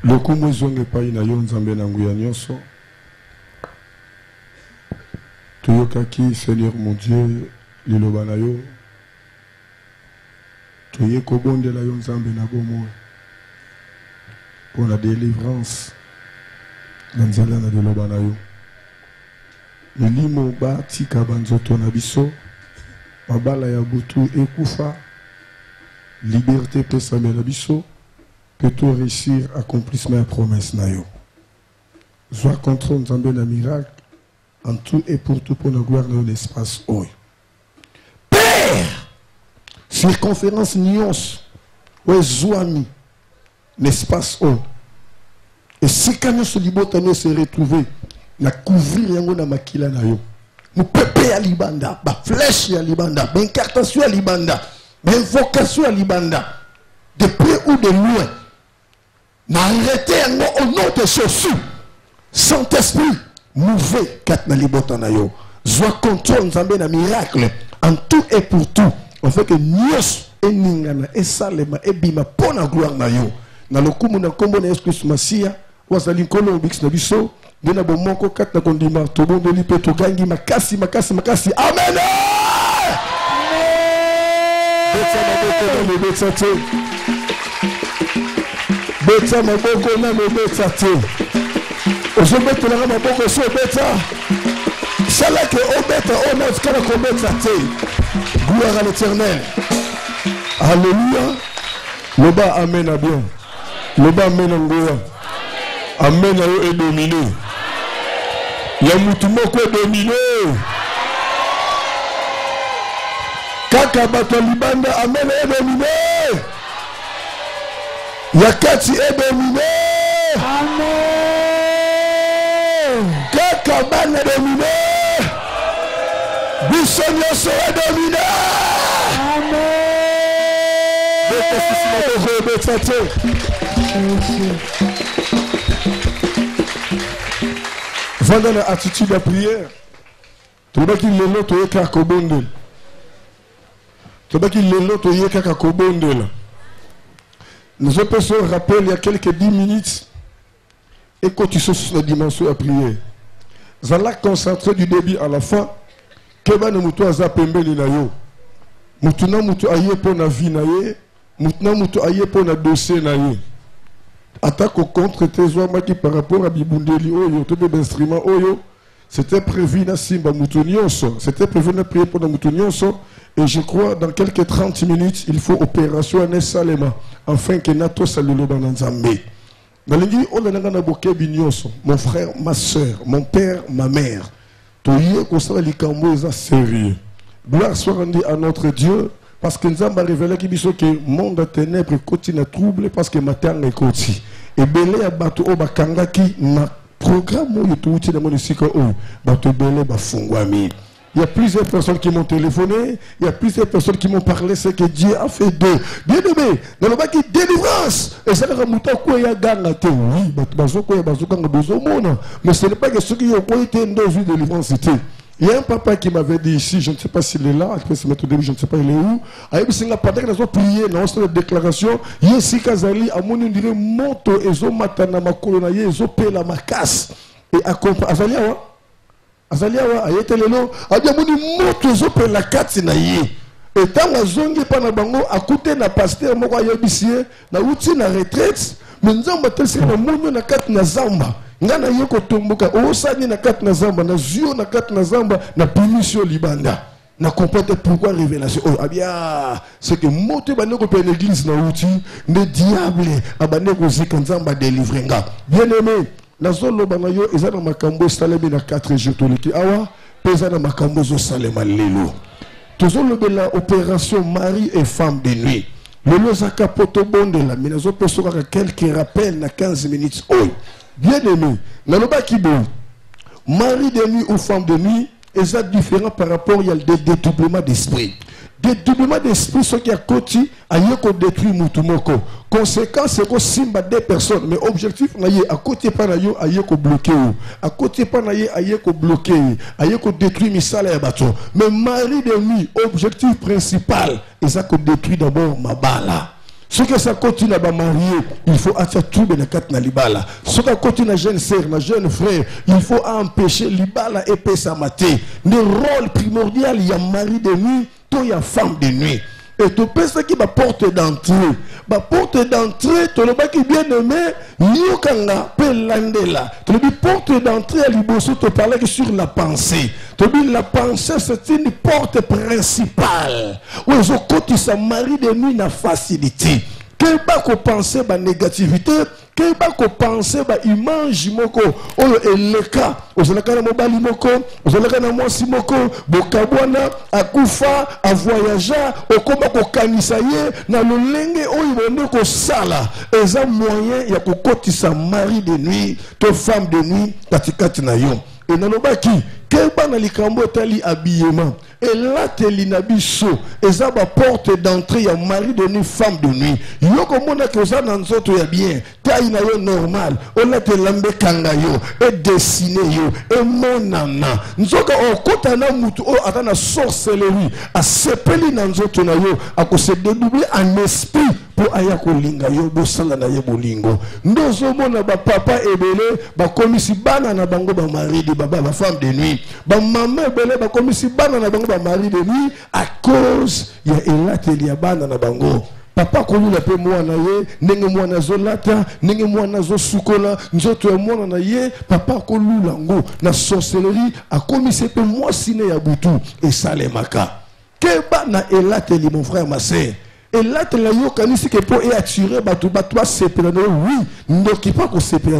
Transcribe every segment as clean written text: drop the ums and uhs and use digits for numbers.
Beaucoup mwezonge pai na yo nzambe na nguya nyonso. Toyokaki Seigneur mon Dieu liloba na yo. Toye kobondela yo nzambe na bomo. Pour la délivrance na nzela na liloba na yo. Milimo ba tika banzoto na biso. Mabala ya butu ekufa. Liberté pesa na biso. Que tout réussir accomplissement et promesse na yo. Soit contrôle nzambe na miracle en tout et pour tout pour la gloire de l'espace oyo. Père, circonférence nyons ouais zoami l'espace oyo. Et si quand nous se libotano se retrouver na couvrir yango na makila na yo. Nous pepe ya libanda, ba flèche ya libanda, ba incartation ya libanda, ba invocation ya libanda. De près ou de loin. N'arrêtez au nom de Jésus. Saint-Esprit, mouvez quatre na libotanayo. Soit contrôle nzambe na miracle en tout et pour tout. On fait que nyos et ningana et salema et bima pour la gloire na yo. Na lokumu na kombo na Yesu Masia, wazali nkolo bix na biso, dena bomoko quatre na kondima to bondo lipe to gangi makasi. Amen. Beta maboko na beta te. Ozo beta na maboko so beta. Sala que o beta o na skala ko beta te. Gloire à l'Éternel. Alléluia. Loba amen à bien. Loba amen ngoya. Amen à yo est dominé. Ya mutu moko est dominé. Kaka bato libanda amen est dominé. Yakati est dominé. Amen. Kakaban est dominé. Bissonio est dominé. Amen. Vendant l'attitude de prière. Tu vois qu'il est là, tu es kakobonde. Tu vois qu'il est là, tu es kakobonde. Nous avons se rappeler il y a quelques 10 minutes et quand tu sois sur la dimension à prier. Vous allez concentrer du début à la fin. Que va nous mutu azapembe ni na yo. Mutu na mutu aye pour na vie na ye. Mutu na mutu aye pour na dossier na ye. Attaque contre tes oies qui par rapport à Bibundeli oyo, tout les instruments oyo. C'était prévu na simba mutu nyonso. C'était prévu na prier pour na mutu nyonso. Et je crois dans quelques 30 minutes, il faut opération à Salema, afin que Nato Salilo Bananzambe. Mon frère, ma soeur, mon père, ma mère, sérieux. Gloire soit rendue à notre Dieu, parce que nous avons révélé que le monde de ténèbres continue à troubler, parce que matin est côté. Et belé à bateau au bakangaki, na programme où il est tout dans mon cycle où bateau belé bafungwami. Il y a plusieurs personnes qui m'ont téléphoné, il y a plusieurs personnes qui m'ont parlé ce que Dieu a fait d'eux. Bien aimé, dans le bas qui délivrance, et ça ne pas quoi il y a gagné. Oui, mais ce n'est pas que ceux qui ont été dans une délivrance. Il y a un papa qui m'avait dit ici, je ne sais pas s'il est là, il peut se mettre au début, je ne sais pas il est où. Il y a pendant que nous avons prié, dans la déclaration, il y a ici Kazali, à mon dirait, moto, et zo matana makolo, et zo pela makas. Et à comprendre, Azaliawa, ayete lelo, abia moni moto zo pela kati na ye. Et tant que zongi pana bango, à côté na pasteur, moko ayebisie, na uti na retraite, mais nous avons tel na mono na kati na zamba. Ngana yeko tomboka osani na kati na zamba na zio na kati na zamba na punition libanda na comprendre pourquoi révélation oh abia c'est que moto baneko pe l'église na outi le diable abaneko zika nzamba délivrenga bien aimé na zolo banayo ezana makambo salemi na 4 jours toliki awa pesa na makambo zo salema lelo tozolo de la opération mari et femme de nuit le lozaka poto bonde la minazo pesoka quelques rappels na 15 minutes oh bien aimé, naloba kibo, mari de nuit ou femme de nuit, est différent par rapport à des dédoublements d'esprit. Dédoublement d'esprit, ce qui a côté, a yoko détruit mutumoko. Conséquence, c'est que simba des personnes, mais objectif, à côté panayo, a yoko bloqué. À côté panayo, a yoko bloqué. A yoko détruit misala et bateau. Mais mari de nuit, objectif principal, est ça qu'on détruit d'abord ma bala. Ce que ça continue à marier, il faut attirer tout le monde na libala. Ce que continue à jeune sœur, na jeune frère, il faut empêcher libala et pesa maté. Le rôle primordial, il y a mari de nuit, il y a femme de nuit. Et tu peux ce qui va porte d'entrée. La porte d'entrée, tu le qui bien aimé, Niokanga, Pelandela. Tu le porte d'entrée à Liboso, tu parlais sur la pensée. Tu dis la pensée, c'est une porte principale. Où ils ont côté sa mari de nuit na facilité. Quel pas qu'on pense la négativité, quel pas qu'on pense la image moko, oh le cas, aux alakana mobali moko, aux alakana mwasi moko, bokabwana, akufa, a voyager, au combat ko kanisaye, na lolenge oh ibonde ko sala, eza moyen ya ko kotisa mari de nuit, to femme de nuit, katikati na yo. Et dans le baki, quel pas na likambo tali habillement. Et là, teli nabiso, et ça va porte d'entrée, il y a mari de nuit, femme de nuit. Yo comme on a que ça dans notre ya bien, taille na yo normal, on a te lambe kanga yo, et dessiné yo, et mon nana. Nous sommes au côté na mutu, oh attends na sorcellerie, à sepeli na nzoto na yo, à se dédoubler en esprit. Pour aya kolinga yo bosala na ye bolingo ndozo mona ba papa ebele ba komisi bana na bango ba mari de baba ba femme de nuit ba maman ebele ba komisi bana na bango ba mari de nuit à cause ya elateli ya bana na bango papa kolula pe mwana ye ndenge mwana zolata ndenge mwana zo sukola nzoto ya mwana na ye papa kolula ngo na sorcellerie a komisi pe mwasine ya butu et salemaka keba na elateli mon frère ma sœur. Et là, tu as dit que pour attirer, tu vas séparer. Oui, donc il faut qu'on sépare.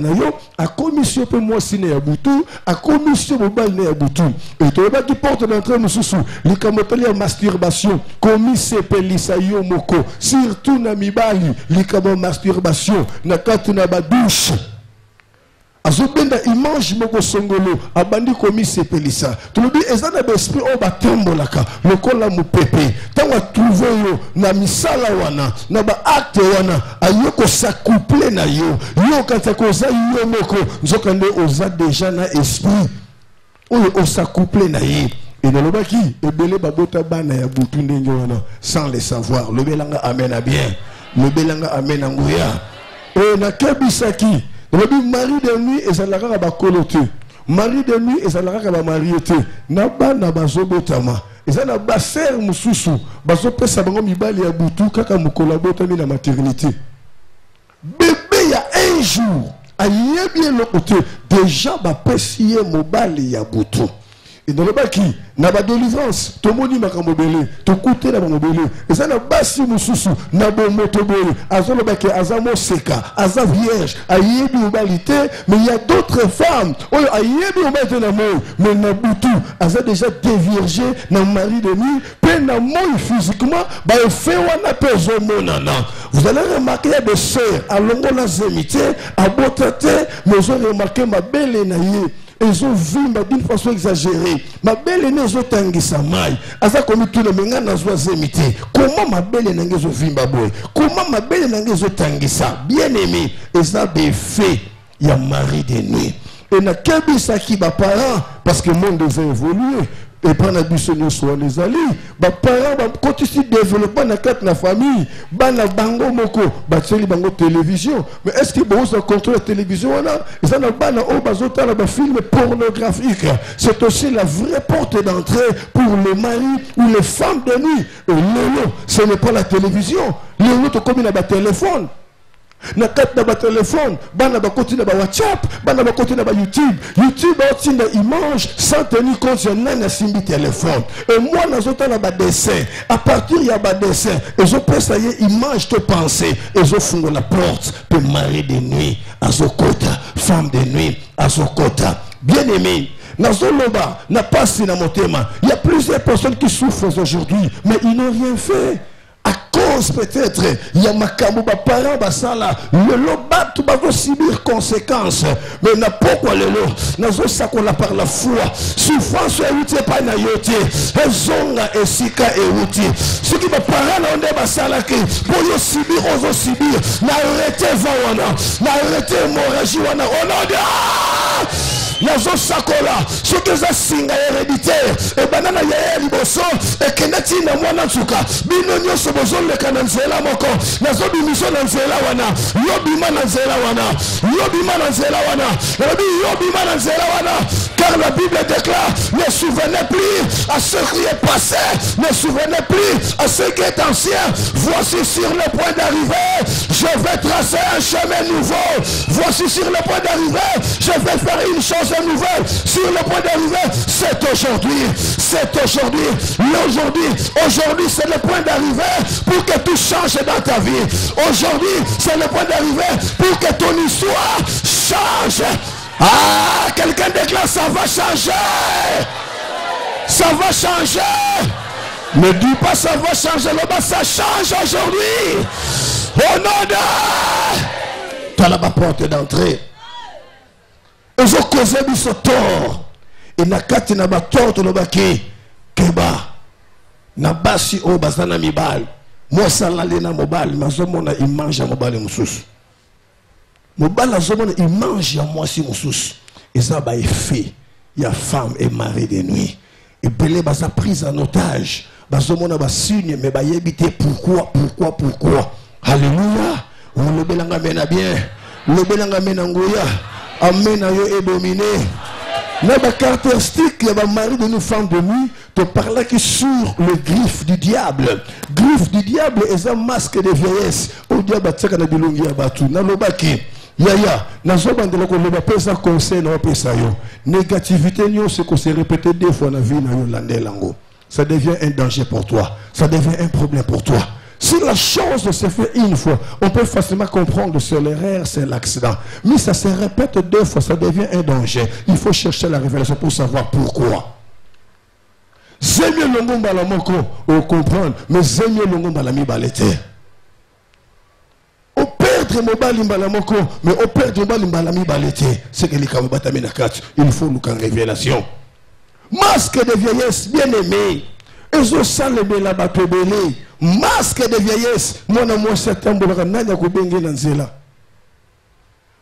À commission, pour moi, si à Boutou, à commission, pour moi, à Boutou. Et tu vas qui porte d'entrée, nous sous les camotaliers masturbation, commission, pelissa, yomoko, surtout, namibali, les camotaliers masturbation, nakatuna badouche. Azobenda image moko songolo abandi komi sepelisa tu le dis ezana besprit o batembolaka lokola mupepe tango trouver yo na misala wana na ba acte wana ayoko s'accoupler na yo yo quand koza yo moko nzokande oza déjà na esprit o s'accoupler na ye et dans le baki ebele babota bana ya butu ndenge wana sans le savoir le belanga amena bien le belanga amena nguya et na kebisaki le mari de nuit et ça l'a ba coloté. Mari de nuit et ça l'a ba mariété. Naba na bazobotama. Et ça na ba ser mususu. Bazope sa bango mibali ya butu kaka mukolabota mi na maternité. Bébé ya un jour. Aïe bien le côté. Déjà ba pesiye mobali ya butu. Et dans le baki, na ba délivrance, to moni makamobele, to koute na mobele. Et ça na basi mususu, na bo motobele, azolo baki azamo seka, aza vierge, ayebi obalite, mais il y a d'autres femmes, oyo ayebi obalite na mo, mais na butu, aza déjà déviergé na mari de nuit, pe na moi physiquement, ba fait wana pezo monana. Vous allez remarquer il y a des sœurs, à longo la zemité, à botate, mais vous allez remarquer ma belle na ye. ils ont vu d'une façon exagérée. Ma belle n'est pas tangisa mai. Asa comme tout le monde n'a pas zémité. Comment ma belle n'est pas vimba boy? Comment ma belle n'est pas tangisa? Bien aimé, et ça be fait. Il y a mari de nuit. Et n'a qu'un ça qui va parents parce que le monde a évolué. Et pas na bisonyo soit les alliés. Bah parents quand tu dis développement na quatre na famille, bah na bango moko, bah c'est bango télévision. Mais est-ce que bon ça contrôle la télévision là? Et ça na ba na o bazota la ba film pornographique. C'est aussi la vraie porte d'entrée pour les maris ou les femmes de nuit. Et non, ce n'est pas la télévision. Les autres comme il a ba téléphone. Na carte na téléphone, bana ba côté na ba WhatsApp, bana ba côté na ba YouTube. YouTube a aussi une image sans tenir compte de nana simbi téléphone. Et moi na zota na ba dessin. À partir il y a ba dessin, et je peux ça y est image de pensée et je fonde la porte pour mari de nuit à Zokota, femme de nuit à Zokota. Bien aimé. Nazoloba n'a pas si na motema. Il y a plusieurs personnes qui souffrent aujourd'hui, mais ils n'ont rien fait. À cause peut-être, il y a ma kamouba parents basala, le loba tout va subir conséquences. Mais n'a pourquoi le lot, n'a pas ça qu'on a par la foi. Souffrance et outil pas na yoté, et zonga et sika et outil. Ce qui va parents on est basala qui pour yo subir, on subir, n'a arrêté vawana, n'a arrêté hémorragie wana, on a Nazo sakola, ce que ça signe héréditaire, et banana ya liboso, et kenati na mwana tsuka, binonyo sobozo le kananzela moko, nazo bimisho nanzela wana, yobima nanzela wana, yobima nanzela wana, yobima nanzela wana, car la Bible déclare, ne souvenez plus à ce qui est passé, ne souvenez plus à ce qui est ancien, voici sur le point d'arriver, je vais tracer un chemin nouveau, voici sur le point d'arriver, je vais faire une chose nouvelle sur le point d'arriver. C'est aujourd'hui, aujourd'hui c'est le point d'arriver pour que tout change dans ta vie. Aujourd'hui c'est le point d'arriver pour que ton histoire change. Ah, quelqu'un déclare ça va changer, ça va changer. Ne dis pas ça va changer, là-bas ça change aujourd'hui. Au nom de... Tu as la porte d'entrée. Et je cause biso tort. Et na kati na ba tort to lobaki keba. Na basi o bazana mibal. Moi salale na mobal, mazomona image ya mobal mususu. Mobal azomona image ya moi si mususu. Et ça ba effet. Il y a femme et mari de nuit. Et belé baza prise en otage. Bazomona ba signe mais ba yebite pourquoi. Alléluia. On le belanga mena bien. Le belanga mena ngoya. Amen à eux et dominé. La caractéristique, il y a un mari de nous femmes de nuit, te parle que sur le griffe du diable. Griffe du diable est un masque de vieillesse. Au diable, tu as des longues abattues. N'a le baki. Yaya, n'a pas de l'eau, pesa conseil, n'a pas ça yo. Négativité, c'est qu'on s'est répété deux fois dans la vie, ça devient un danger pour toi. Ça devient un problème pour toi. Si la chose se fait une fois, on peut facilement comprendre que c'est l'erreur, c'est l'accident. Mais ça se répète deux fois, ça devient un danger. Il faut chercher la révélation pour savoir pourquoi. Zémie longo balamoko, on comprend, mais zémie longo balami balete. On perd mon balimbalamoko, mais on perd mon balimbalami balete. C'est que les kamubatami nakat, il faut nous en révélation. Masque de vieillesse, bien aimé. Ezo salebe la batobele. Masque de vieillesse. Moi septembre nanya kubenge nanzela.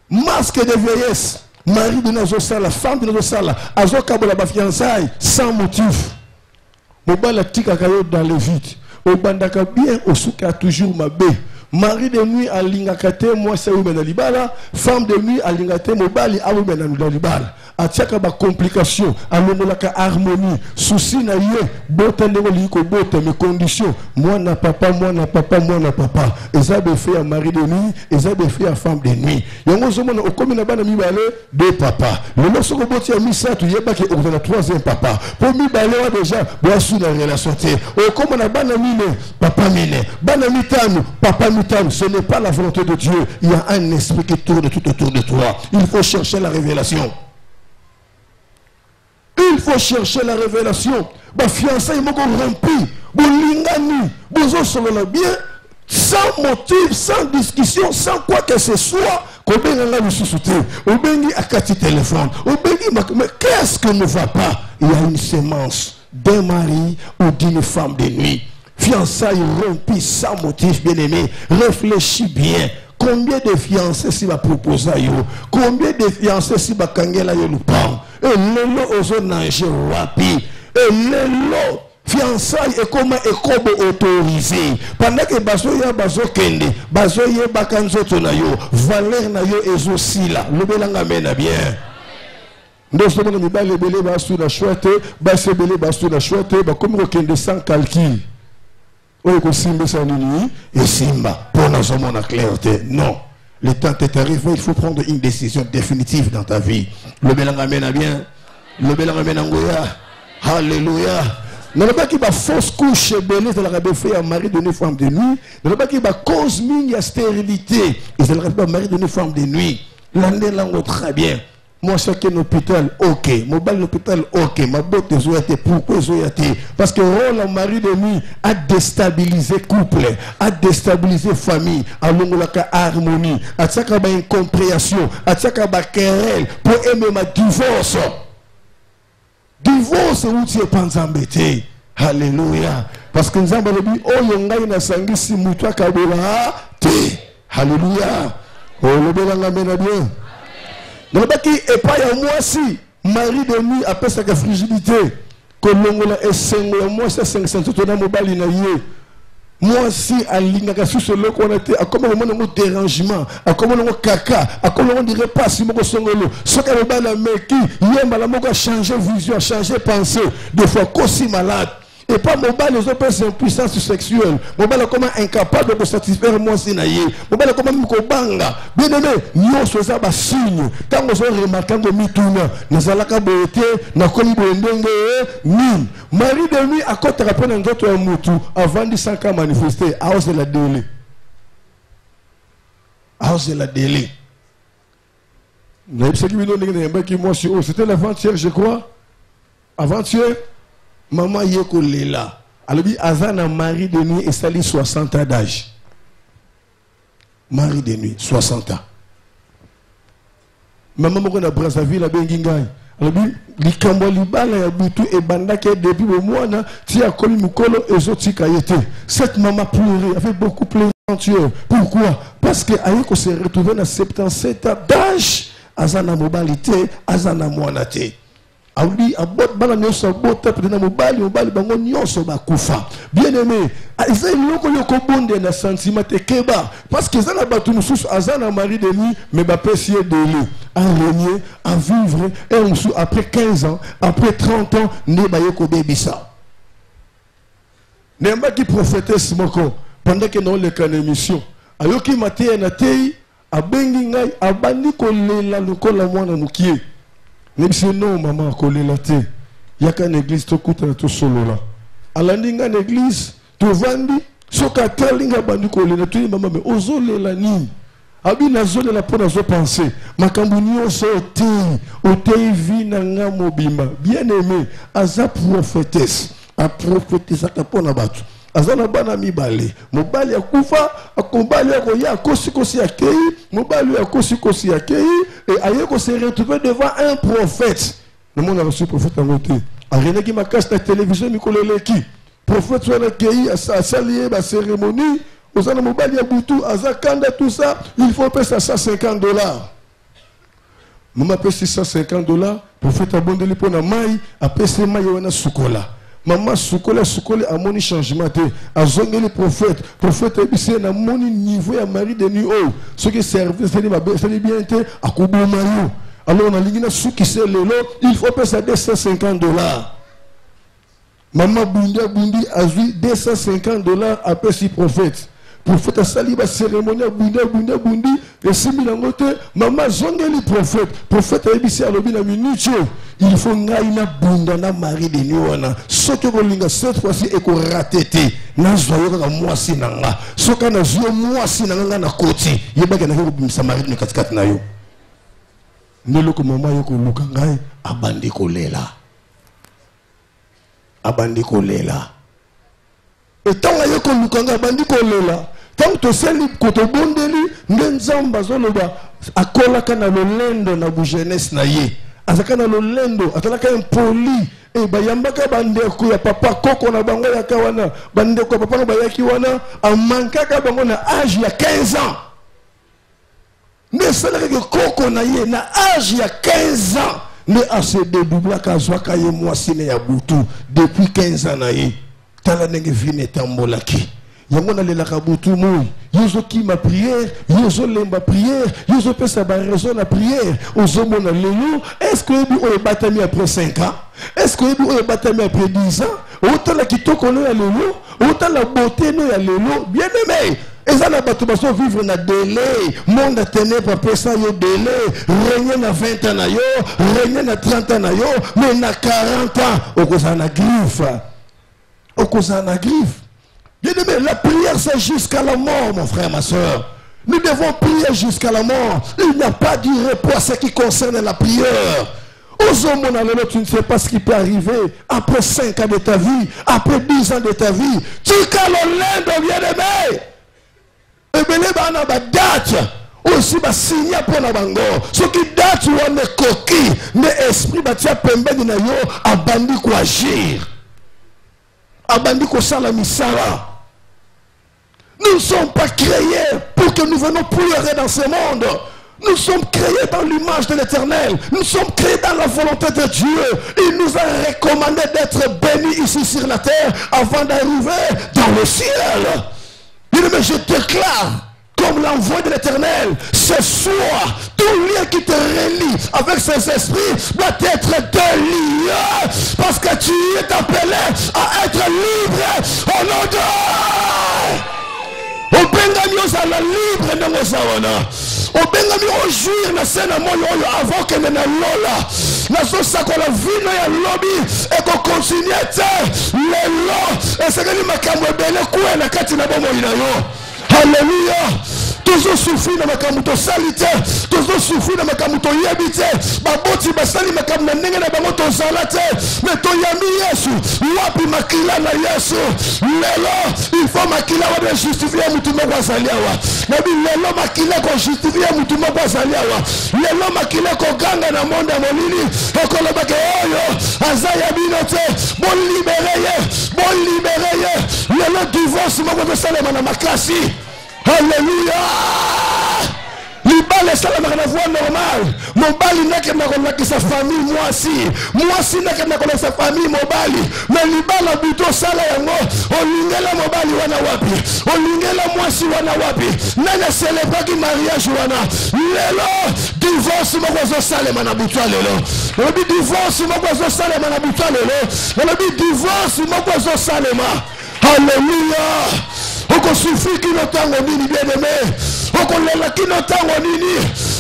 Masque de vieillesse. Mari de nazo sala, femme de nazo sala. Azo kabola ba fiançailles sans motif. Mobala tika kayo dans le vide. Obandaka bien osuka toujours mabe. Mari de nuit à lingakate, moi c'est où libala. Femme de nuit à lingate mobali à où libala. A tiaka ba complication, à l'omolaka harmonie, souci na yé, bote liko bote, mes conditions, moi na papa. Et ça be fait à mari de nuit, et ça be fait à femme de nuit. Yango zomona okomi na bana mibale, deux papas. Le morceau que boti a mis ça, tu y a qui est la troisième papa. Pour mibale déjà, boisson la relation. Comme on a bana mine, papa mine, bana mitanu, papa mitanu, ce n'est pas la volonté de Dieu. Il y a un esprit qui tourne tout autour de toi. Il faut chercher la révélation. Il faut chercher la révélation. Bah fiançailles m'ont rempli. Bolingani, bozo solo bien, sans motif, sans discussion, sans quoi que ce soit. Kobenga la sous-souté. Obengi akati téléphone. Obengi mais qu'est-ce que ne va pas? Il y a une sémence d'un mari ou d'une femme de nuit. Fiançailles rompues sans motif, bien aimé. Réfléchis bien. Combien de fiancés si va proposer à vous? Combien de fiancés si va kangela yo lupang? Et lelo ozo nanger wapi? Et lelo fiançailles et comment et comme autorisé. Pendant que bazo kende, bazo ye bakanzo tonayo, valeur na yo ezo sila. Le belanga mena bien. Nous sommes dans les belé basso na chouette, basse belé basso na chouette, comme rekende sans calcul. Oye simba sa nini et simba pour nous sommes en clarté. Non, le temps est arrivé, il faut prendre une décision définitive dans ta vie. Le belanga mena bien, le belanga mena ngoya. Alléluia. Dans le bas qui va fausse couche belé, ça l'a fait un mari de une femme de nuit. Dans le bas qui va cause mine stérilité, et ça l'a fait un mari de une femme de nuit. L'année langue très bien. Moi, chacun l'hôpital, ok. Mon bal l'hôpital, ok. Ma botte de zoyaté, pourquoi zoyaté? Parce que le mari de nuit a déstabilisé couple, a déstabilisé famille, a l'ongolaka harmonie, a tsakaba incompréhension, a tsakaba querelle, pour aimer ma divorce. Divorce où tu es pas embêté. Alléluia. Parce que nous avons dit, oh, yonga ina sangisi mutwa kabula te. Alléluia. Oh, le belanga mena bien. Dans le baki et pas à moi si mari de nuit après sa fragilité que l'ongola est 5 moi c'est 500 tout dans mobile na yé moi si à l'inga sur ce loc on était à comment on dérangement à comment on caca à comment on dirait pas si mon songolo ce que le bal meki yemba la moko changer vision changer pensée des fois aussi malade. Et pas mon bal, les autres personnes puissance sexuelle. Mon bal est comme incapable de satisfaire moi si naïe. Mon bal est comme un banga. Bien aimé, nous sommes ça signe. Quand nous sommes remarquant de mituna, nous allons kaboté, nous sommes bondenge, mine. Marie de nuit à côté rappelle un autre moutou avant de 5 ans manifester. À cause de la délai. À cause de la délai. C'était l'avant-hier, je crois. Avant-hier. Maman yeko lela. Alors dit Azana mari de nuit et sali 60 ans d'âge. Mari de nuit 60 ans. Maman moko na Brazzaville a bengingai. Alors dit likambo libala ya butu e bandake depuis le mois na ti akoli mukolo ezoti kayete. Cette maman pleurait, avait beaucoup pleuré. Pourquoi? Parce que ayeko se retrouver na 77 ans d'âge. Azana mobilité, azana moanate. Audi abot bala nyoso bota pena mobali bango nyoso bakufa bien aimé azai loko yoko bonde na sentiment keba parce que zana batu mususu azana mari de nuit mais ba pesier de lui à régner à vivre et musu après 15 ans après 30 ans ne ba yoko bebisa nemba qui prophétesse moko pendant que dans le can émission ayoki maté na tei abengi ngai abandi ko lela lokola mwana mukie. Non, maman, kolela te. Yaka une église, to kuta na to solo la. Alandinga une église, to vandi, soka telinga bandi kolela tu maman mais ozo lela ni. Abi na zone la pona zo penser. Makambu nyonso otei vi na nga mobimba. Bien aimé, aza prophétesse. A prophétesse akapona batu. Azana bana mibale mobali akufa akombali akoya akosi akei mobali akosi akei et ayeko se retrouver devant un prophète. Le monde a reçu prophète en côté a rené qui ma casse la télévision mikoleleki prophète soit akei a salié ba cérémonie ozana mobali abutu azakanda tout ça il faut payer $150. Maman paye $650 prophète abondeli pona mai a payé mai wana sukola. Maman soukole a moni changement a zongué le prophète ebissé na moni niveau ya mari de nuit oh ce qui service c'est bien été à kubo mario alors on a ligné souki c'est lelo il faut payer ça $250. Maman bundi a vu $250 à payer prophète a sali ba cérémonie bundi et similangote maman zongué le prophète a ebissé à lobi na minute il faut ngaina bunda na mari de nuit wana soki kolinga cette fois-ci eko ratete na zoyo kaka mwasi nanga soka na zoyo mwasi nanga na koti yebaka na ko bimisa mari ni katikati na yo ndelo ko mama yoko luka ngai abandi kolela etanga yoko luka ngai abandi kolela tant to seli ko to bondeli nzamba zoloba akolaka na lolendo na bu jeunesse na ye azaka na lolendo atalaka impoli e bayambaka bandeko ya papa koko na bango ya kawana bandeko ya papa na bayaki wana amankaka bango na âge ya 15 ans mais salaka ke koko na ye na âge ya 15 ans mais a se dédoublaka zwaka ye mwasine ya butu depuis 15 ans na ye tala ndenge vine tambolaki yango na lelaka butu moi yozo ki ma prière yozo lemba prière yozo pesa ba raison na prière ozo mona lelo est-ce que ebi oyo batami après 5 ans est-ce que ebi oyo batami après 10 ans autant la kitoko no ya lelo autant la beauté no ya lelo bien aimé eza na bato baso vivre na délai monde a ténèbres après ça yo délai régner na 20 ans na yo régner na 30 ans na yo mais na 40 ans okoza na griffe okoza na griffe. Bien aimé, la prière c'est jusqu'à la mort, mon frère, ma soeur. Nous devons prier jusqu'à la mort. Il n'y a pas de repos à ce qui concerne la prière. Aux hommes, tu ne sais pas ce qui peut arriver après 5 ans de ta vie, après 10 ans de ta vie. Tu calmes bien aimé. Et bien, il y a des dates. Aussi, il signé pour la bango. Ce qui date, ou on est coquille, mais esprit, il y a pembe na yo, abandi ko agir. Abandi ko salamisara. Nous ne sommes pas créés pour que nous venions pleurer dans ce monde. Nous sommes créés dans l'image de l'Éternel. Nous sommes créés dans la volonté de Dieu. Il nous a recommandé d'être bénis ici sur la terre avant d'arriver dans le ciel. Il dit, mais je déclare comme l'envoi de l'Éternel, ce soir, tout lien qui te relie avec ces esprits doit être délié parce que tu es appelé à être libre au nom de... Obengami ozala libre na mozawana. Obengami ojouir na sena moyo oyo avant que na lola. Na so sakola vino ya lobby et ko continuer te lelo. Esengeli makambo ebele kuwe na kati na bomo ina yo. Alléluia. Toujours souffrir na makambo salite, toujours souffrir na makambo yebite. Baboti basali makambo na ndenge na bango to salate. Mais to yami Yesu, wapi makila na Yesu. Lelo, il faut makila wa justifier mutu moko azaliawa. Nabi lelo makila ko justifier mutu moko azaliawa. Lelo makila ko ganga na monde molini. Okoloba ke oyo azaya binote. Bon libéré. Lelo divorce moko to salema na makasi. Alléluia. Libale salama na voie normale. Mobali n'a que sa famille, moi si n'a que sa famille mobali. Mais libala buto sala yango. Olingela mobali wana wapi. Olingela moi si wana wapi. Nana célébrer ki mariage wana. Lelo divorce moko salema na buto lelo. Obi divorce moko salema na buto lelo. Obi divorce moko salema. Alléluia. Oko suffit qui n'entend nini bien aimé. Oko lela qui n'entend nini.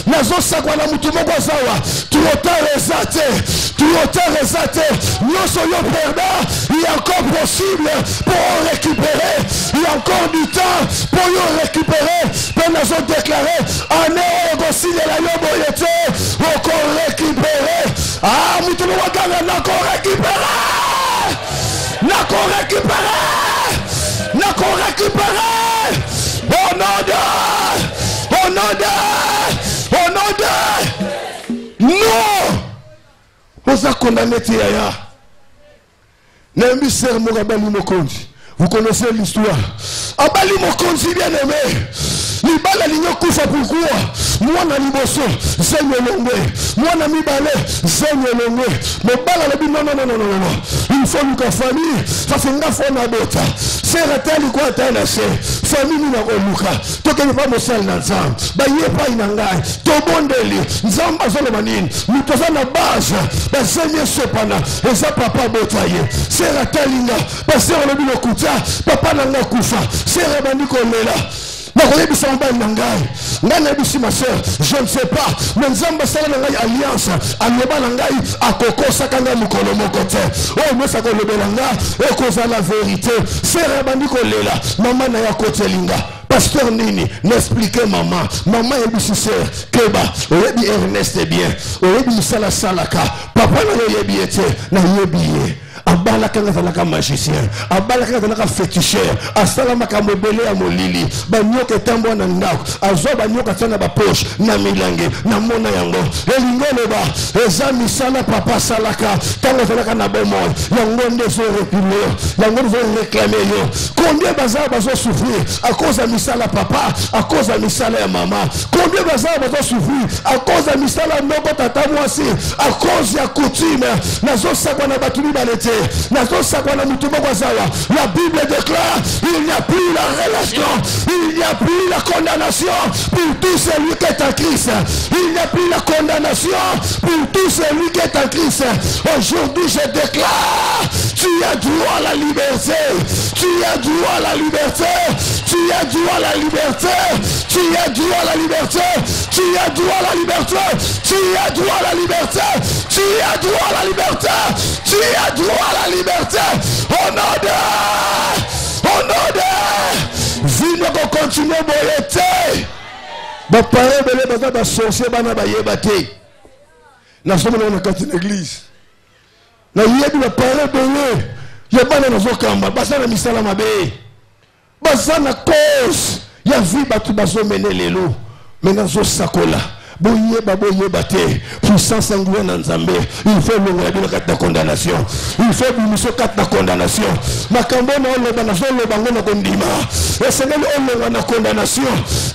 Nazo sakwa na mutu moko zawa. Tu autant resate. Nyoso yo perda. Il est encore possible pour récupérer. Il y a encore du temps pour yo récupérer. Pour nazo déclarer. Ane ego signe la yo boyete. Oko récupérer. Ah mutu moko ganga nako récupérer. Nako récupérer. N'a qu'on récupère au nom de non on a condamné Tiaya Nemi Ser Morabali Mokondi. Vous connaissez l'histoire. Abali Mokondi bien aimé. Libala linyo kufa pourquoi? Moi na liboso zenye longwe. Moi na mibale zenye longwe. Mobala lebi non. Il faut nous famille. Ça fait nga fona bota. C'est ratali kwa tana se. Famille na oluka. Toke ni pa mosal na nzam. Ba yepa inangai. To bondeli. Nzamba zolo manini. Mitoza na base. Ba zenye sepana. Eza papa bota ye. C'est ratali nga. Ba se on lebi lokuta. Papa na nga kufa. C'est rabani kolela. Je ne sais pas. Mais Nzamba sala na ngai alliance. Aloba na ngai akoko sakanga mukolo moko te. Oh mais ça ko lobelanga e ko za la vérité. C'est rabani ko lela. Maman na ya kotelinga. Pasteur Nini, n'expliquez maman. Maman est sœur. Keba, oyebi Ernest est bien. Oyebi Sala Salaka. Papa na yebi ete na yebi. abalaka ngazalaka magicien abalaka ngazalaka féticheur asala makambo belé ya molili banyoka etambo na ndako azwa banyoka tsana ba poche na milange na mona yango elingo loba eza misala papa salaka tango zalaka na bomoy yango nde zo reculer yango zo réclamer yo combien bazo souffrir à cause de misala papa à cause de misala ya mama combien bazo souffrir à cause de misala moko tata mwasi à cause ya coutume nazo sakwa na batumi balete nazo sakwa na mutumo kwa zawa la Bible déclare il n'y a plus la relation il n'y a plus la condamnation pour tout celui qui est en Christ il n'y a plus la condamnation pour tout celui qui est en Christ aujourd'hui je déclare tu as droit à la liberté tu as droit à la liberté tu as droit à la liberté tu as droit à la liberté tu as droit à la liberté tu as droit à la liberté tu as droit à la liberté tu as droit à la liberté au nom de vie ne continue à boyeter ba parents belé baza ba sorcier bana ba yebate na somo na kati na église na yebi ba parents belé yebana na zokamba basa na misala mabe basa na cause ya vie batu bazo mener lelo mena zo sakola boye bate puissance angouée na nzambe il faut longa bila kata condamnation il faut bimiso kata condamnation makambo na oloba na zolo bango na kondima esengeli olonga na condamnation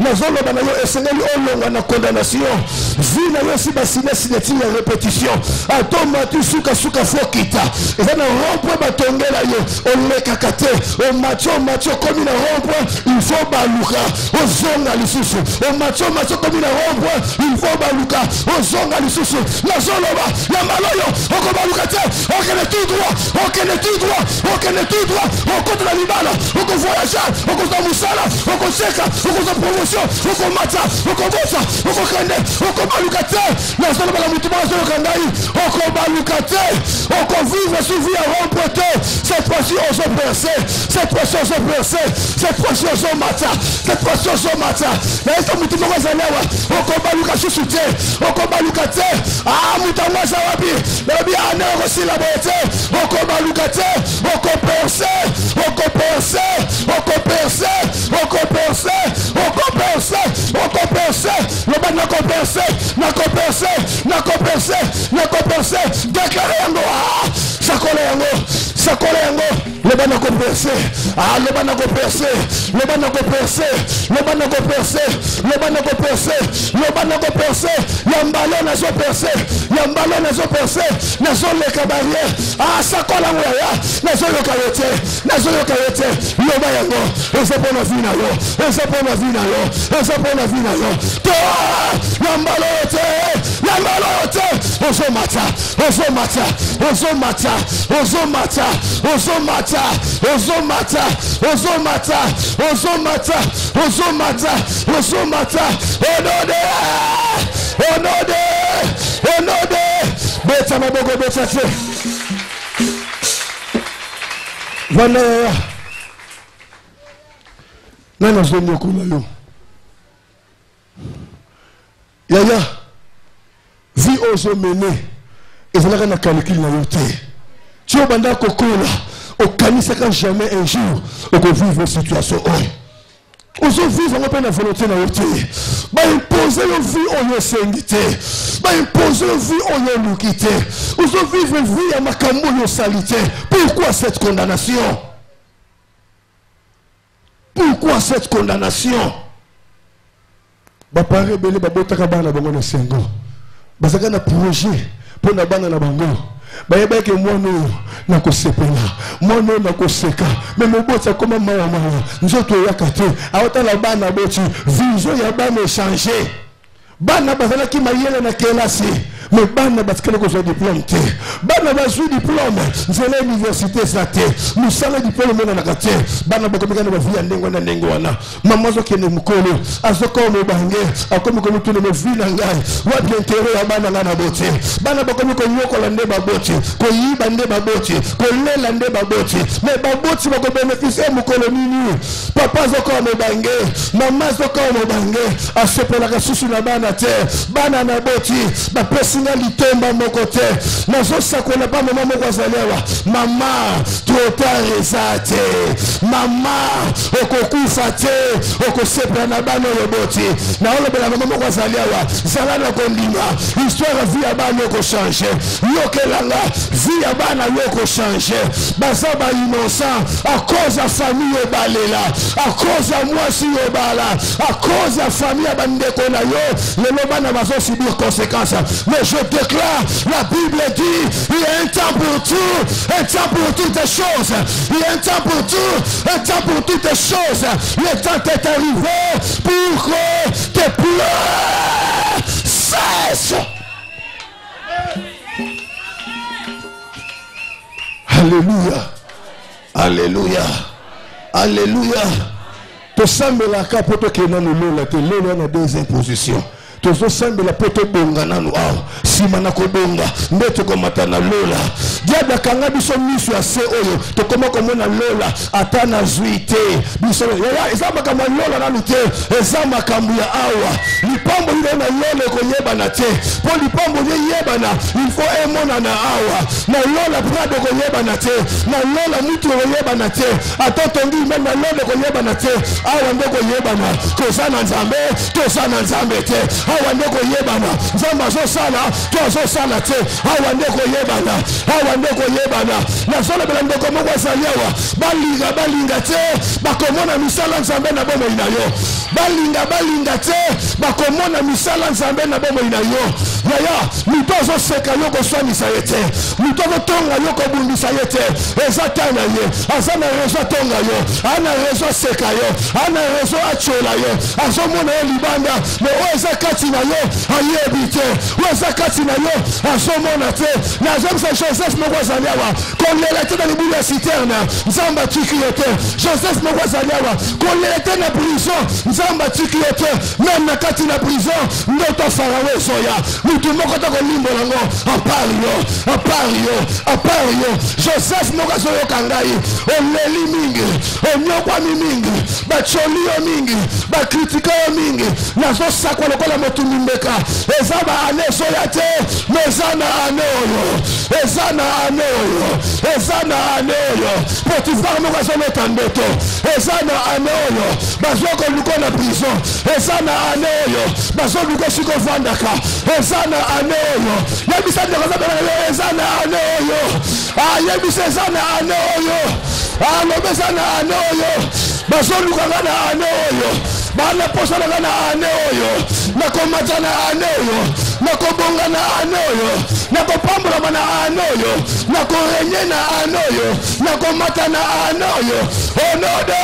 na zolo bana yo esengeli olonga na condamnation vina yo si basine sineti ya répétition atoma tu suka fokita ezana rompre batongela yo oleka kate o macho komi na rompre il faut baluka ozonga lisusu o macho komi na rompre il faut baluka ozonga lisusu la zoloba ya maloyo okobaluka te okene tout droit okota na libala okovoyager okoza musala okoseka okoza promotion okomata okobosa okokende okobaluka te la zoloba la mutu bazo kangai okobaluka te okovivre sous vie à rompre te cette fois-ci ozo percer cette fois-ci ozo mata na esto mutu bazo lewa okobaluka susute okobaluka te mutangwa zawabi babi ana osila bote okobaluka te okopercer le ban na kopercer déclarer yango sakola yango le ban na kopercer yambalo na zo percer na zo leka barrière sakola ngoya na zo yoka yote loba yango ezapona vina yo to yambalo yote ozomata onode beta mabogo beta te vana nana zomo kula yo yaya vie ozo mener ezalaka na calcul na yo te tu obanda kokola okanisaka jamais un jour okovivre situation ozo vivre en pleine volonté na yo te ba imposer yo vie oyo sengi te ba imposer yo vie oyo luki te ozo vivre vie ya makambo yo salité. Pourquoi cette condamnation ba pare belé ba botaka bana bango na sengo bazaka na projet pour na bana na bango bayeba ke mwana na kosepela mwana na koseka mais mobota comme mawa nzoto yakate awata la bana boti vision ya bana changer bana bazala ki mayele na kelasi mais bana batikala ko zo diplôme te bana bazu diplôme nzela université zate musala diplôme na kate bana bakomeka na bavia ndengo wana mama zo kene mukolo azoko mo bange akomi ko mutune mo vina ngai wapi intérêt ya bana na bote bana bakomi ko nyoko la ndeba bote ko yiba ndeba bote ko lela ndeba bote mais baboti bako bénéficier mukolo nini papa zoko mo bange mama zoko mo bange asepela ka susu na bana te bana na boti ba pesi singa litomba moko te nazo sakola pa mama moko azalewa mama totare te mama okokufa te okosepela na bana yoboti na olobela mama moko azalewa zala na kondima histoire vie ya bana yoko changer yokelanga vie ya bana yoko changer baza ba innocent à cause de la famille yobalela à cause de moi si yobala à cause de la famille ya bandeko na yo le lobana va subir conséquences mais je déclare la Bible dit il y a un temps pour tout un temps pour toutes les choses il y a un temps pour tout un temps pour toutes les choses le temps est arrivé pour que tes pleurs cessent. Alléluia alléluia alléluia tosambela ka poto kena no lola te lola na deuxième position tozo sambela poto bonga nanu aw simana ko bonga ndeto ko matana lola diable kanga biso misu ya se oyo to koma ko mona lola atana zuite biso ya ezama kama lola na lute ezama kambu ya awa lipambo ile na lola ko yeba na te po lipambo ye yeba na il faut emona na awa na lola prado ko yeba na te na lola mutu ko yeba na te atoto ngi na lola ko yeba na te awa ndeko yeba na ko sana nzambe to sana nzambe te awa ndeko yebana nzamba zo sala to zo sala te awa ndeko yebana na solo bela ndeko moko asaliwa balinga te bakomona misala nzambe na bomo inayo balinga te bakomona misala nzambe na bomo inayo yaya mitozo seka yoko swanisa yete mitozo tonga yoko bundisa yete ezatana ye azana rezo tonga yo ana rezo seka yo ana rezo achola yo azomona yo libanda me oza kati na yo ayebite oza kati na yo azomona te na zomsa Joseph moko zaliwa kolela te na libumu ya citerne nzamba tikiote Joseph moko zaliwa kolela te na prison nzamba tikiote même na kati na prison ndoto farawe soya mutu moko to kolimbo lango apart yo Joseph moko zoyo kangai oleli mingi onyokwa mingi bacholi yo mingi bakritika yo mingi na zo sakwa lokola motu mimbeka ezaba ane soya te mezana ane oyo potifar moko azoleta ndoto ezana ane oyo bazoko luko na prison ezana ane oyo bazoluko siko vandaka ezana ane oyo yebisa ndeko zabela ezana ane oyo yebisa ezana ane oyo alobezana ane oyo bazoluka ngana ane oyo bana posana ngana ane oyo nakomatana ane oyo nakobongana ane oyo nakopambola bana ane oyo nakorenye na ane oyo nakomatana ane oyo onoda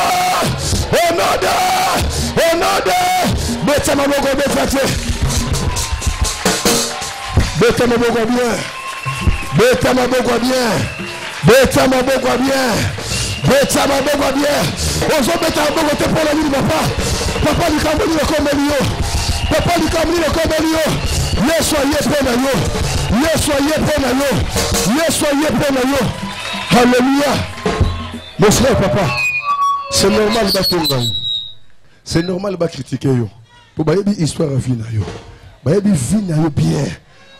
beta maboko befate beta maboko bien beta maboko bien ozo beta maboko te pour la vie papa likambo ni komeli yo Yesu aye pena yo Alléluia mon frère papa c'est normal batonga yo c'est normal ba critiquer yo pour bayebi histoire à vie na yo bayebi vie na yo bien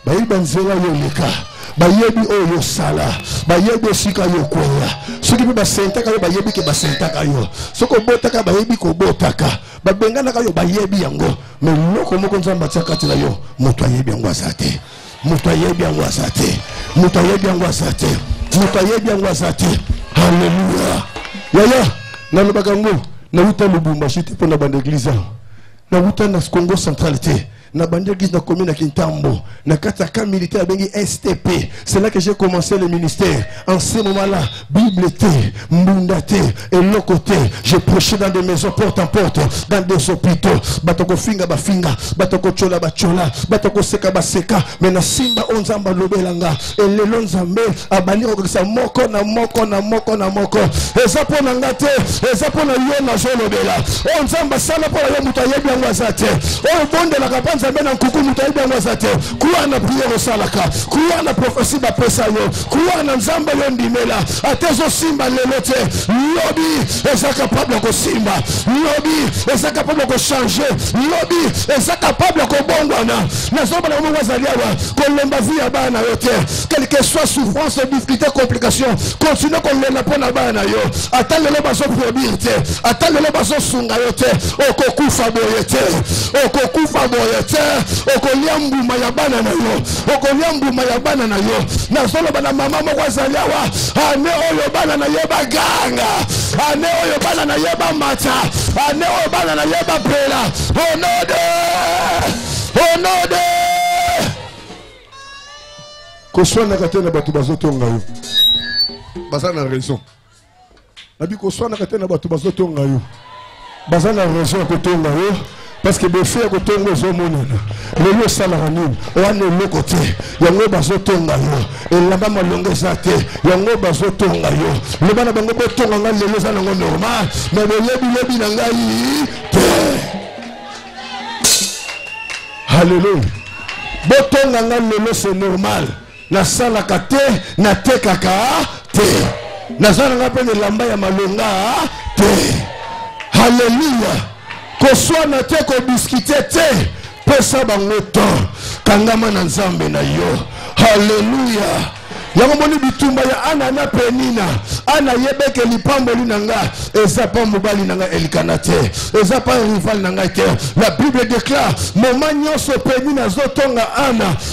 bayebi banzela yo leka bayebi oyo sala bayebi sika yo kwela soki pe basentaka yo bayebi ke basentaka yo soko botaka bayebi ko botaka babengana ka yo bayebi yango mais loko moko nzamba tsaka tela yo moto ayebi yango asate Alléluia yaya na lobakango na uta lubumbashi te pona bande église na uta na Congo centralité na bande église na commune à Kintambo na kataka militaire bengi STP. C'est là que j'ai commencé le ministère. En ce moment-là, Bible T, Mbunda T, et l'autre côté, j'ai prêché dans des maisons porte en porte, dans des hôpitaux. Batoko finga ba finga, batoko chola ba chola, batoko seka ba seka. Mais na simba onzamba lobelanga, et le lonzambe abani okisa moko. Ezapo na ngate, ezapo na yo na zolobela. Onzamba sala po yo mutayebi angwazate. O bonde la kapanza nzambe na nkuku mutai bango zate croire na prière au salaka croire na prophétie ba pesa yo croire na nzambe yo ndimela atezo simba lelo te lobi est capable ko simba lobi est capable ko changer lobi est capable ko bongwana na soba na mo zaliawa ko lomba vie ya bana yo te quelle que soit souffrance difficulté complication continue ko lena pona bana yo atale le baso produire te atale le baso sunga yo te okokufa boye te okokufa boye te okoliambu mayabana na yo okoliambu mayabana na yo na solo bana mama moko zaliawa ane oyo bana na yeba ganga ane oyo bana na yeba mata ane oyo bana na yeba pela onode koswana katena batu bazotonga yo baza na raison nabi koswana katena batu bazotonga yo baza na raison kotonga yo parce que befe ya kotonga ezomonana lelo esalaka nini wana eloko te yango bazotonga yo elamba malongo eza te yango bazotonga yo loba na bango botonga nga lelo eza nango normal me boyebiyebi na ngai te halleluya botonga nga lelo c'est normal nasalaka te natekaka te nazalanga mpe elamba ya malonga te halleluya koswana te kobiskite te pesa bango temps kangama na nzambe na yo halleluya yango moni bitumba ya ana na penina ana yebeke lipamboli na nga eza pa mobali na nga elikana te eza pa rival na nga te la Bible déclare moment nyonso penina zotonga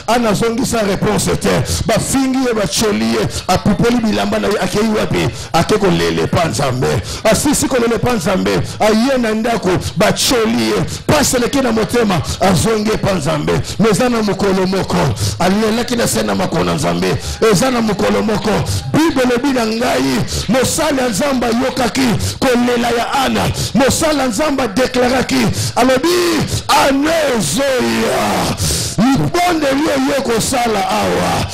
ana zongisa réponse te bafingi ye bacholi ye apupoli bilamba na ye akei wapi akeko lele pa nzambe asisi kolele pa nzambe aye na ndako bacholi ye paseleki na motema azonge pa nzambe meza na mokolo moko alelaki na sena makona nzambe eza na mokolo moko Bible bina ngai mosala nzamba yokaki kolela ya ana mosala nzamba deklaraki alobi anezoya ibonde liyo yeko sala awa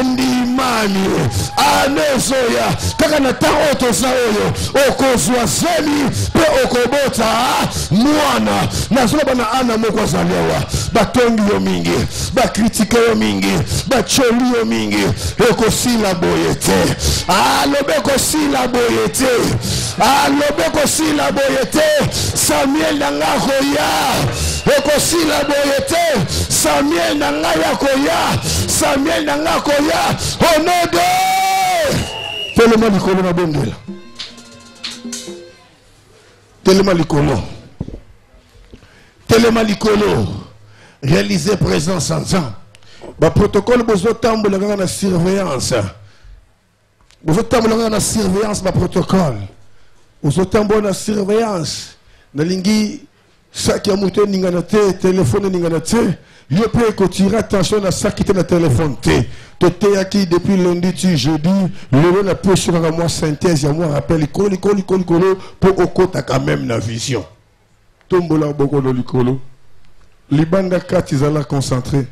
endimani anezoya kaka na tango toza oyo okozwa zemi pe okobota mwana nazola bana ana moko azaliwa batongi yo mingi bakritike yo mingi bacholi yo mingi ekosila boye te alobe kosila boye te alobe kosila boye te Samuel nanga koya ekosila boye te Samuel nanga ya koya Samuel nanga koya onode telema likolo na bondela telema likolo réaliser présence en temps ba protocole bozo tambola nga na surveillance bozo tambola na surveillance ba protocole bozo tambola na surveillance na lingi saki ya muto ningana te téléphone ningana te yo pe ko tira attention na saki te na téléphone te to te aki depuis lundi tu jeudi le na peu sur la moi synthèse ya moi rappel kolo pour okota quand même na vision tombola boko do likolo libanda kati zala concentré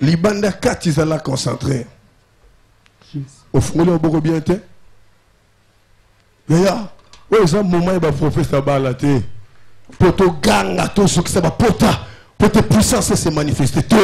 libanda kati zala concentré au fond le boko bien te yaya ouais ça moment ba professeur balate poto ganga to so que ça va pota poto puissance se manifester te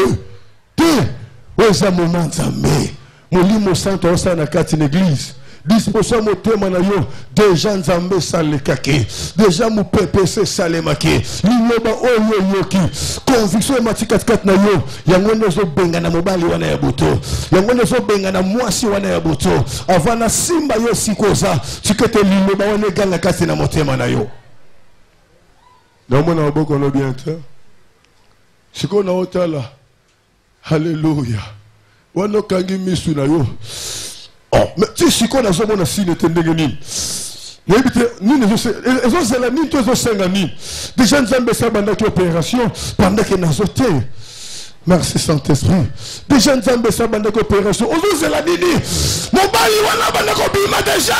ouais ça moment nzambe molimo santo osana kati l'église disposition motema na yo déjà nzambe salekake déjà mo PPC salemake liloba oyo yoki conviction matikatikati na yo yango ndezo benga na mobali wana ya boto yango ndezo benga na mwasi wana ya boto avana simba yo sikoza tikete liloba wana ganga kati na motema na yo na boko no bien te siko na otala haleluya wana kangi misu na yo. Oh, mais tu sais qu'on a besoin de signer tendengeni. Déjà nous avons besoin de opération pendant que nous avons merci Saint-Esprit. Déjà nous avons besoin de opération. Aujourd'hui la dini. Mon bali wana bana ko bima déjà.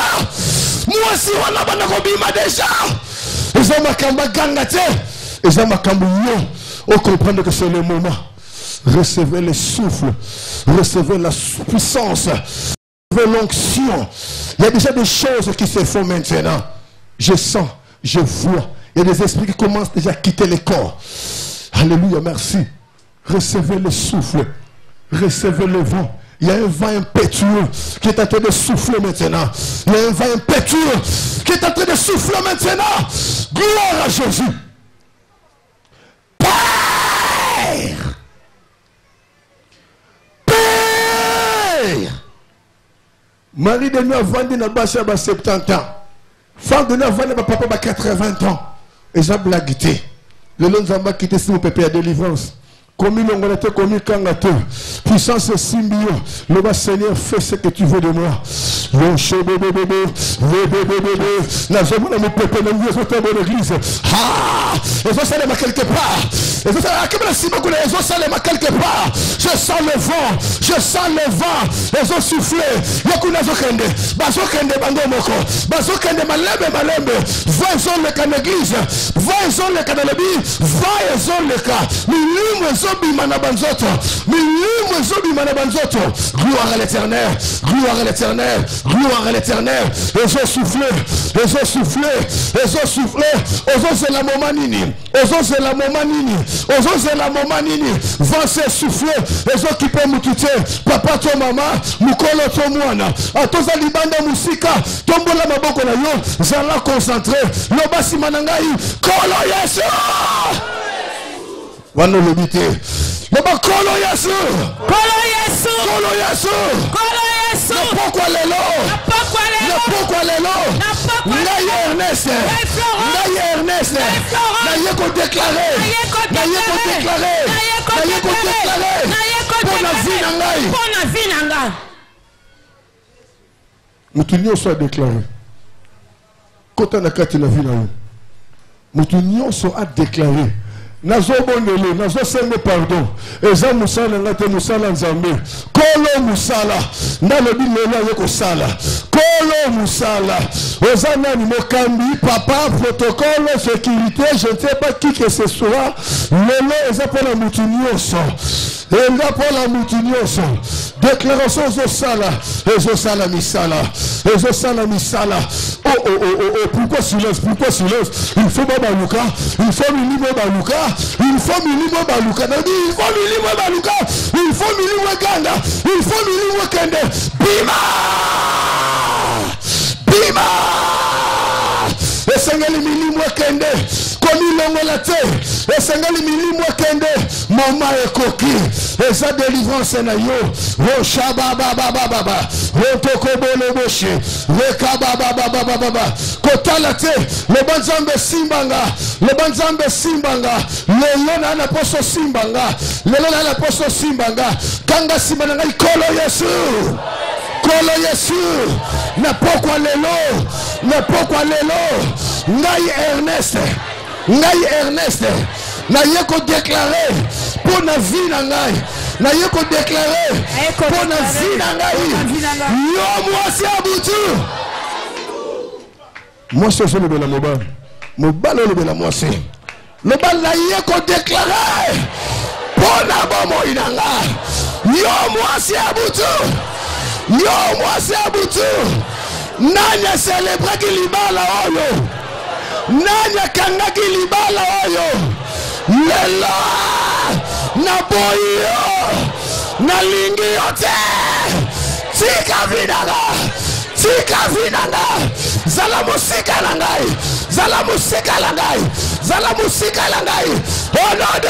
Moi si wana bana ko bima déjà. Ils ont makamba gangate. Ils ont makambu yo. On comprend que c'est le moment. Recevez le souffle. Recevez la puissance. L'onction. Il y a déjà des choses qui se font maintenant. Je sens, je vois. Il y a des esprits qui commencent déjà à quitter le corps. Alléluia, merci. Recevez le souffle. Recevez le vent. Il y a un vent impétueux qui est en train de souffler maintenant. Il y a un vent impétueux qui est en train de souffler maintenant. Gloire à Jésus. Père. Père. Marie de nous a vendu dans le 70 ans. Femme de nous a vendu dans papa 80 ans. Et j'ai blagué. Le long de quitté mon pépé à délivrance. Comme il a été comme il puissance et symbio. Le Seigneur fait ce que tu veux de moi. Le chébé bébé. La jambe de mon pépé dans l'église. Ah! Et ça, ça l'est quelque part. Et ça, ça l'est quelque part. Je sens le vent. Je sens le vent. Et je souffle. Yokuna zokende. Bazokende bandomoko. Bazokende malembe. Voyons le cas d'église. Voyons le cas de l'église. Voyons le cas. Gloire à l'éternel, gloire à l'éternel, gloire à l'éternel. Et je souffle, et je souffle, et je souffle. Ozo c'est la momanini, ozo c'est la momanini, ozo c'est la momanini. Va se souffler, et je qui peut m'utiter. Papa to maman, mukolo to mwana. Atoza libanda musika, tombola maboko na yo, zala concentré. Lobasi manangai, kolo Yesu. Wano lobite. Loba kolo Yesu. Kolo Yesu. Kolo Yesu. Kolo Yesu. Napokwa lelo. Napokwa lelo. Naye Ernest. Naye Ernest. Naye ko déclarer. Naye ko déclarer. Naye ko déclarer. Pour la vie nangai. Pour la vie nangai. Mutunio soit déclaré. Kota nakati na vie nangai. Mutunio soit déclaré. Nazo bonele, nazo sende pardon. Eza musala ngate musala nzambe. Kolo musala. Nalobi lelo yeko sala. Kolo musala. Oza nani mokambi, papa, protocole, sécurité, je ne sais pas qui que ce soit. Lelo eza pour la mutunioso. Eza pour la mutunioso. Déclaration Zosala. Ezosala misala. Ezosala misala. Oh. Pourquoi silence? Pourquoi silence? Il faut Babaluka. Il faut Milimo Baluka. Il faut Milimo Baluka. Il faut Milimo Baluka. Il faut Milimo Ganda. Il faut Milimo Kende. Bima! Bima! Et Sengeli Milimo Kende. Komi Longolate. Et Sengeli Milimo Kende. Mama Ekoki. Et sa délivrance na yo. Oh Shababa. Oh Tokobole Boshi. Rekababa. Kotalate. Le banzambe Simbanga. Le banzambe Simbanga. Le lona na poso Simbanga. Le lona na poso Simbanga. Kanga Simbanga. Kolo Yesu. Kolo Yesu. Napokwa lelo. Napokwa lelo. Ngai Ernest. Ngai Ernest. Naye ko déclarer pour na vie na ngai. Naye ko déclarer pour na vie na ngai. Yo moi c'est abutu. Moi c'est le bela mobile. Mobile le bela moi c'est. Le bal naye ko déclarer pour na bomo inanga. Yo moi c'est abutu. Yo moi c'est abutu. Nanya célébrer ki libala oyo. Nanya kanga ki libala oyo. Lela na boyo na lingi yote tika vinanga zala musika langai onode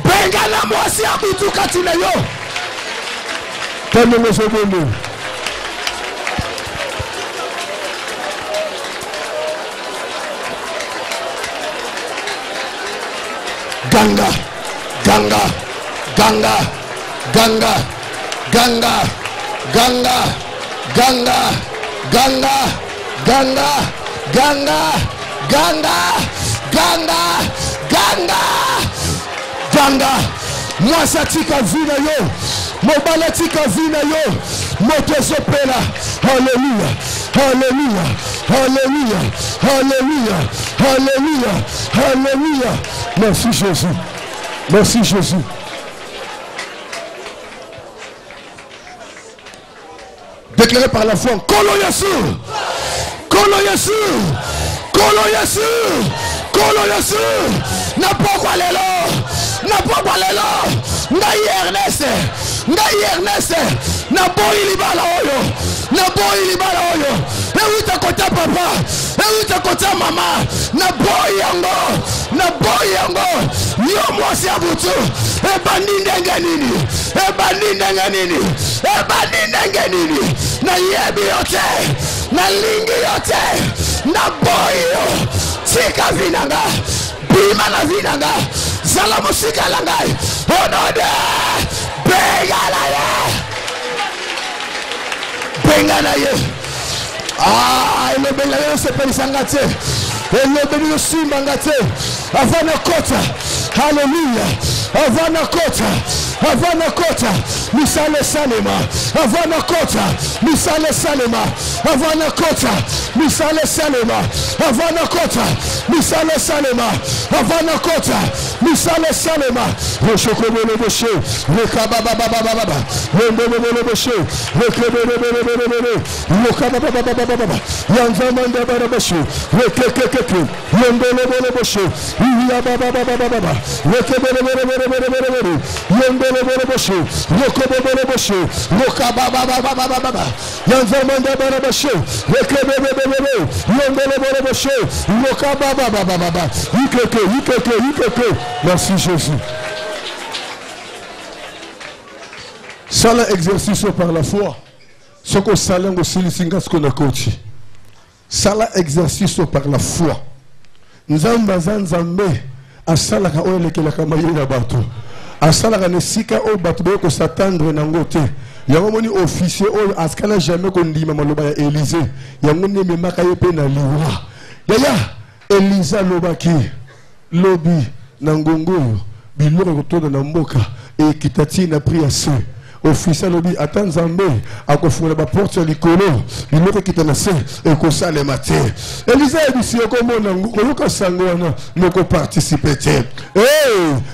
benga na mwasi abutu katina yo tendo secondo. Ganga. Moi ça tika vina yo. Mobala tika vina yo. Moto sopela. Alléluia. Merci Jésus. Déclaré par la foi. Kolo Yesu. Kolo Yesu. Na pokwa lelo. Na pokwa lelo. Ngai Ernest. Ngai Ernest. Na boyi libala oyo. Na boyi libala oyo. Ewita kota papa. Ewita kota mama. Na boyi yango. Na boyi yango. Yo mwasi abutu. Ebandi ndenge nini. Ebandi ndenge nini. Ebandi ndenge nini. Na yebi yote. Na lingi yote. Na boyi yo. Tika vinanga. Bima na vinanga. Zala musika langai. Onode. Bengala ye. Bengala ye. Ele bengala ye sepelisangate. Ele bengala simbangate. Avana kota. Hallelujah. Avana kota. Avana kota. Misale salema. Avana kota. Misale salema. Avana kota. Misale salema. Avana kota. Misale salema. Avana kota. Misale salema. Roshokobele boshe. Rekabababababa. Rendebele boshe. Rekebele. Lokabababababa. Yanzamanda baraboshe. Rekekekeke. Yendele boshe. Iyabababababa. Rekebele. Yendele boshe. Lokobele boshe. Lokabababababa. Yanzamanda baraboshe. Rekebele. Yendele boshe. Lokabababababa. Ikeke. Merci Jésus. Ça l'exercice par la foi. Ce qu'on s'allume aussi les singas qu'on a coaché. Ça l'exercice par la foi. Nzamba Nzambe a salaka oele ke la kamaye na bato. A salaka ne sika o bato ko s'attendre na ngote. Yango moni officier o askala jamais qu'on dit maloba ya Élysée. Yango ne me makaye pe na liwa. Yaya Elisa lobaki lobi nangongo biloko kotoda na mboka e kitati na priase. Officier lobi ata Nzambe akofunga ba porte ya likolo biloko kitana se e ko salema te. Elisa ebisi ko mona ngoyoka sango wana noko participer te.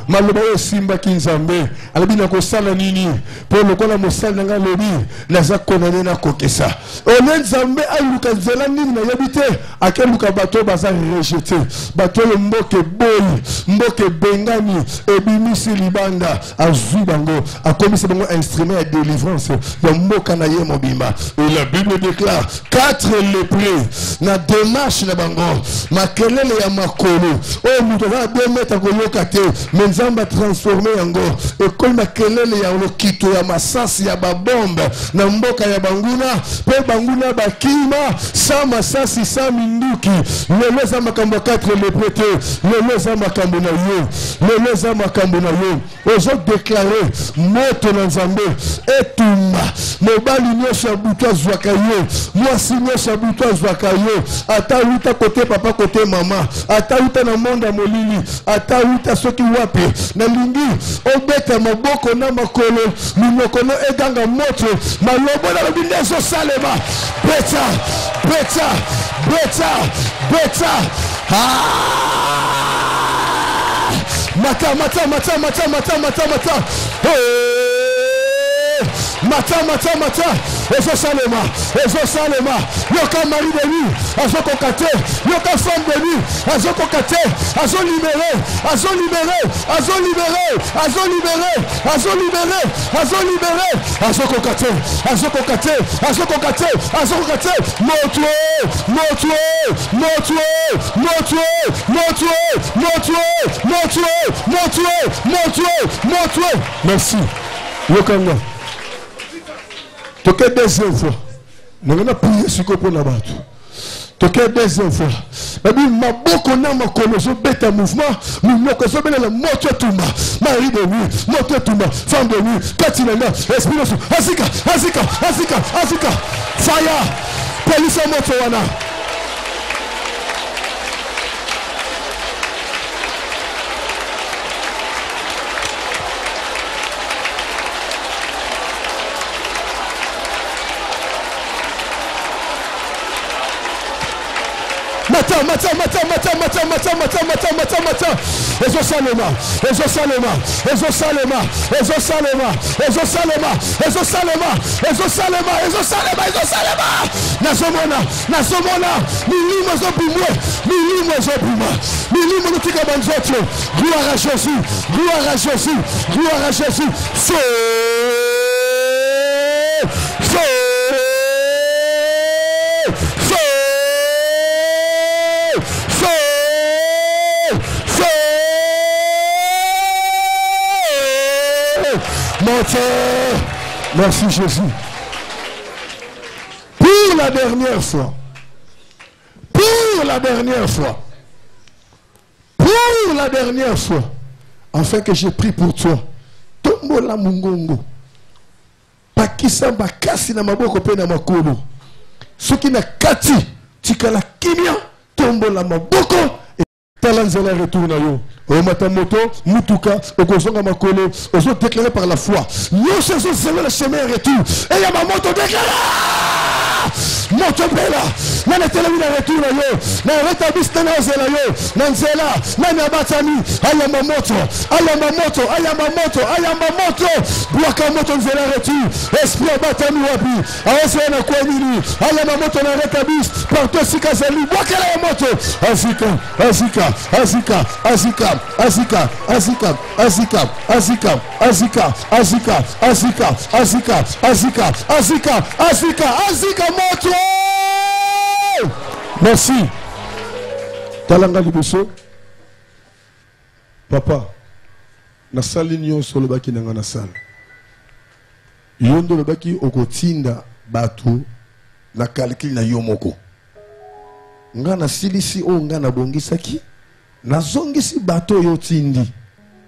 Maloba yo simba ki Nzambe alobi na ko sala nini po lokola mosala nga lobi naza konane na kokesa. Ole Nzambe aluka nzela nini na yebite akeluka bato baza rejeté. Bato yo mboke boyi mboke bengani ebimisi libanda azubango akomisa bango instrument de délivrance. Et la Bible déclare 4 lépreux na démarche na bango makelele ya makolo o muto va 2 mètres koyoka te menzamba transformer yango et comme makelele ya lokito ya masasi ya babombe na mboka ya banguna pe banguna bakima sa masasi sa minduki lelo za makambo 4 lépreux te lelo za makambo na yo lelo za makambo na yo ozo déclarer moto na Nzambe etumba mobali nyosha butwa zwaka yo mwasi nyosha butwa zwaka yo ata uta kote papa kote mama ata uta na monda molili ata uta soki wapi na lingi obeta maboko na makolo minoko no eganga moto malobo na bindeso salema beta mata Mata, Ezo Salema, Yoka mari de lui, Azoko Kate, Yoka femme de lui, Azoko Kate, Azo libéré, Azoko Kate, Motué. Merci. Yokanga. Toke deuxième fois. Nous allons prier sur le pour la battre. Toke deuxième fois. Babi maboko na makolo zo beta mouvement. Nous n'avons pas la moto tumba. Mari de nuit, moto tumba, femme de nuit, katinana, esprit Asika. Fire. Police moto wana. Mata. Ezo Salema. Nazomona. Milimo zo bimwe. milimo tika banzoto. Gloire à Jésus, gloire à Jésus, gloire à Jésus. Feu, feu, feu, feu, feu. Montez. Merci Jésus. Pour la dernière fois. Pour la dernière fois. Pour la dernière fois. Afin que j'ai pris pour toi. Tombo la mungongo. Pakisa bakasi na maboko pe na makolo. Soki na kati. Tikala kimia. Tombo la maboko. Talanzela retourne yo. Au matamoto, mutuka, okozonga makolo, ozo déclaré par la foi. Yo se sont le chemin retour. Et ya ma moto déclaré. Moto bela. Nana telemina retourne yo. Na rétablissement na zela yo. Nanzela, nana batani, ayama moto, ayama moto, ayama moto, ayama moto. Boaka moto nzela retour. Esprit batani wapi. Awesena kwa nini? Ayama moto na rétablissement. Partout sikazeli. Boaka la moto. Azika, azika, azika, azika. Azika, Azika, Azika, Azika, Azika, Azika, Azika, Azika, Azika, Azika, Azika, Azika, moto. Merci. Talanga liboso. Papa, na sali nyonso lobaki nanga na sala. Yondo lobaki okotinda batu na calcul na yomoko. Nga na silisi o nga na bongisaki. Nazongisi bato yo tindi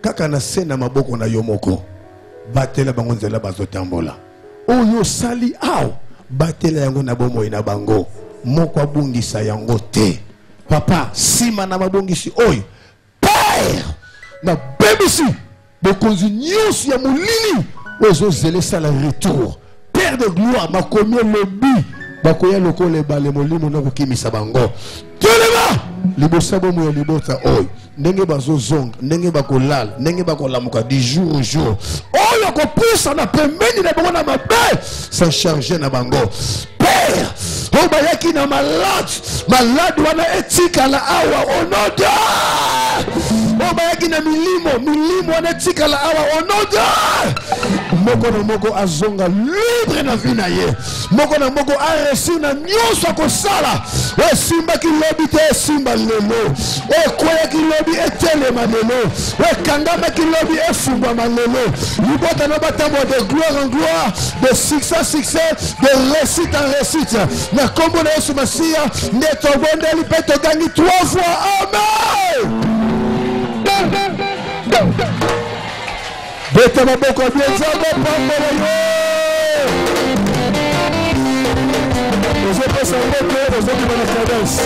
kaka na sena maboko na yomoko batela bango nzela bazotambola oyo sali aw batela yango na bomo ina bango moko abungisa yango te papa sima na mabongisi oyo père na bebisi bokonzi nyonso ya molili ozo zele sala retour père de gloire makomi lobi bakoya lokole bale molimo na kokimisa bango telema libosa bomo ya libota oyo ndenge bazozonga ndenge bakolala ndenge bakolamuka du jour au jour oyo kopusa na pembeni na bango na mabe sans charger na bango père oyo bayaki na malade wana etikala awa onoda oyo bayaki na milimo wana etikala awa onoda moko na moko azonga libre na vie na ye moko na moko aresi na nyonso akosala esimbaki lobi te esimba lelo ekweyaki lobi etelema lelo ekangamaki lobi efumbama lelo libota na batambo de gloire en gloire de succès en succès de réussite en réussite na kombo na Yesu Masiya nde tobondeli mpe togangi 3 fois amen. Beta maboko bienzamo pambolo yo. Ozo pesa ngote, ozo kimana cadence.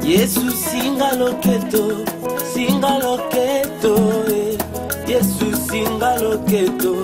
Yesu singa loketo, Yesu singa loketo,